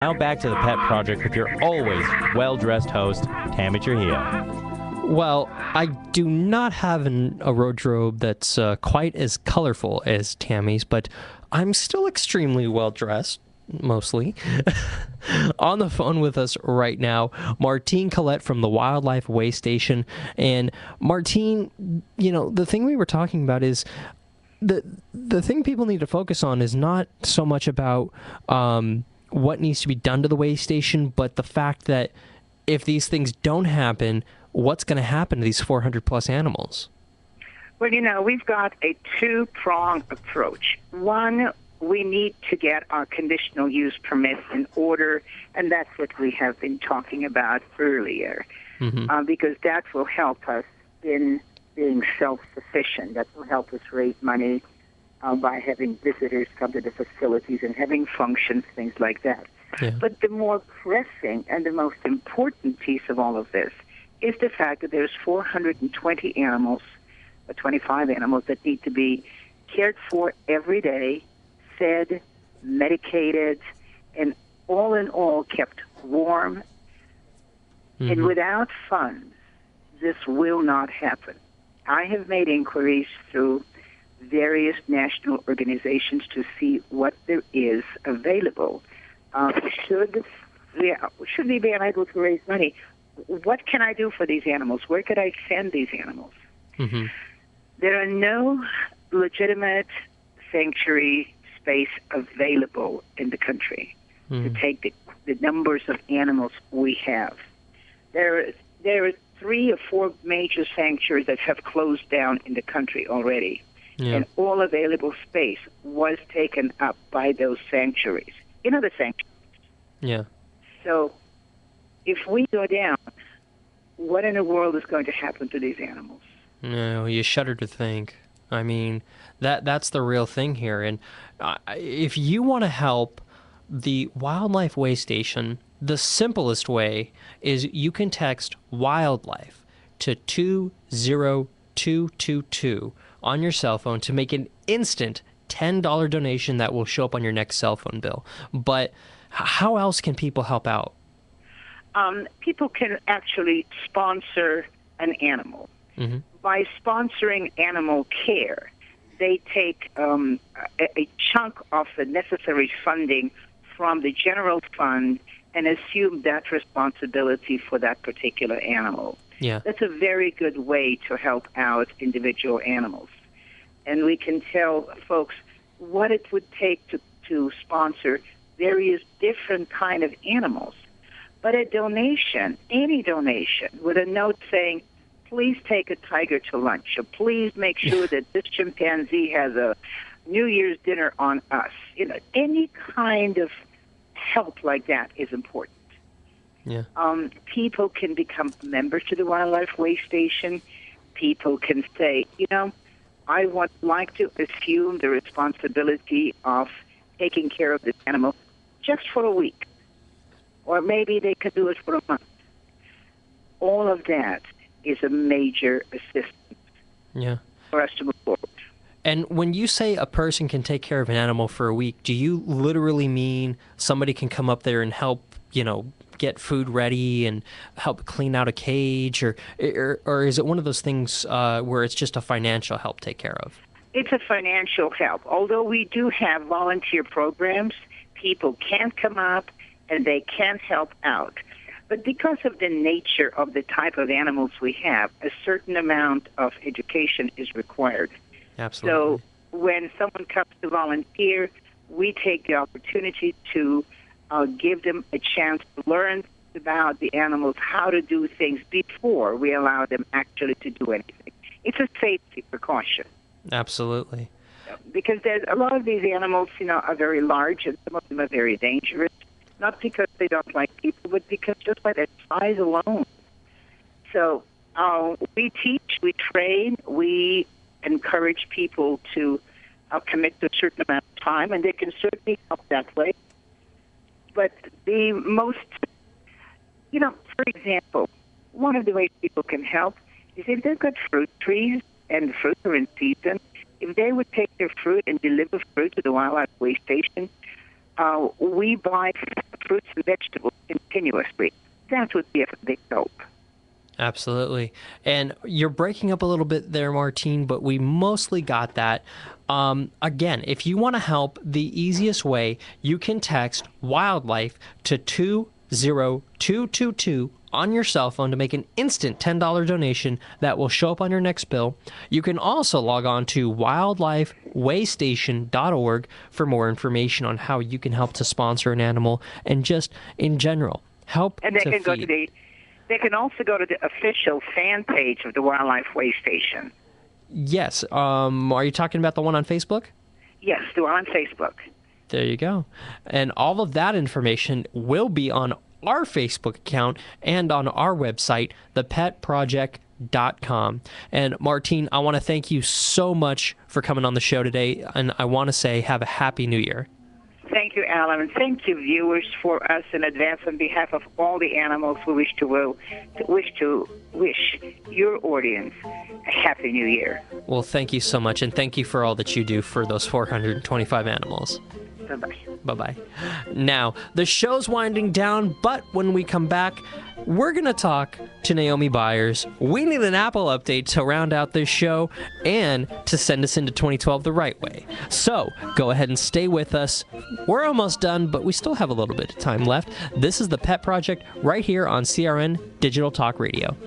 Now back to the Pet Project with your always well-dressed host, Tammy Trujillo. Well, I do not have a wardrobe that's quite as colorful as Tammy's, but I'm still extremely well dressed, mostly. On the phone with us right now, Martine Collette from the Wildlife Way Station. And Martine, the thing we were talking about is the thing people need to focus on is not so much about what needs to be done to the way station, but the fact that if these things don't happen, what's going to happen to these 400 plus animals? Well, we've got a two-pronged approach. One, we need to get our conditional use permit in order, and that's what we have been talking about earlier, because that will help us in being self-sufficient. That will help us raise money by having visitors come to the facilities and having functions, things like that. Yeah. But the more pressing and the most important piece of all of this is the fact that there's 420 animals, or 25 animals, that need to be cared for every day, fed, medicated, and all in all kept warm. And without funds, this will not happen. I have made inquiries through various national organizations to see what there is available. Should we be unable to raise money, what can I do for these animals? Where could I send these animals? There are no legitimate sanctuary space available in the country to take the numbers of animals we have. There are 3 or 4 major sanctuaries that have closed down in the country already. Yeah. And all available space was taken up by those sanctuaries. The sanctuaries. Yeah. So if we go down, what in the world is going to happen to these animals? No, you shudder to think. I mean, that's the real thing here. And if you want to help the Wildlife Way Station, the simplest way is you can text wildlife to 20222 on your cell phone to make an instant $10 donation that will show up on your next cell phone bill. But how else can people help out? People can actually sponsor an animal. By sponsoring animal care, they take a chunk of the necessary funding from the general fund and assume that responsibility for that particular animal. Yeah. That's a very good way to help out individual animals. And we can tell folks what it would take to sponsor various different kind of animals. But a donation, any donation, with a note saying, please take a tiger to lunch, or please make sure that this chimpanzee has a New Year's dinner on us. Any kind of help like that is important. Yeah. People can become members to the Wildlife Way Station. People can say, I would like to assume the responsibility of taking care of this animal just for a week. Or maybe they could do it for a month. All of that is a major assistance for us to move forward. And when you say a person can take care of an animal for a week, do you literally mean somebody can come up there and help, get food ready and help clean out a cage, or is it one of those things where it's just a financial help take care of? It's a financial help. Although we do have volunteer programs, people can come up and they can help out. But because of the nature of the type of animals we have, a certain amount of education is required. Absolutely. So when someone comes to volunteer, we take the opportunity to give them a chance to learn about the animals, how to do things before we allow them actually to do anything. It's a safety precaution. Absolutely. Because there's a lot of these animals, are very large, and some of them are very dangerous. Not because they don't like people, but because just by their size alone. So we teach, we train, we encourage people to commit to a certain amount of time, and they can certainly help that way. But the most, for example, one of the ways people can help is if they've got fruit trees and the fruits are in season, if they would take their fruit and deliver fruit to the Wildlife Way Station, we buy fruits and vegetables continuously. That would be a big help. Absolutely. And you're breaking up a little bit there, Martine, but we mostly got that. Again, if you want to help, the easiest way, you can text wildlife to 20222 on your cell phone to make an instant $10 donation that will show up on your next bill. You can also log on to wildlifewaystation.org for more information on how you can help to sponsor an animal and just in general help And they to can go feed. to they can also go to the official fan page of the Wildlife Way Station. Yes. Are you talking about the one on Facebook? Yes, they're on Facebook. There you go. And all of that information will be on our Facebook account and on our website, thepetproject.com. And Martine, I want to thank you so much for coming on the show today. And I want to say have a happy new year. Thank you, Alan, and thank you, viewers, for us in advance on behalf of all the animals who wish your audience a happy new year. Well, thank you so much, and thank you for all that you do for those 425 animals. Bye-bye. Bye-bye. Now, the show's winding down, but when we come back, we're going to talk to Naomi Byers. We need an Apple update to round out this show and to send us into 2012 the right way. So, go ahead and stay with us. We're almost done, but we still have a little bit of time left. This is The Pet Project right here on CRN Digital Talk Radio.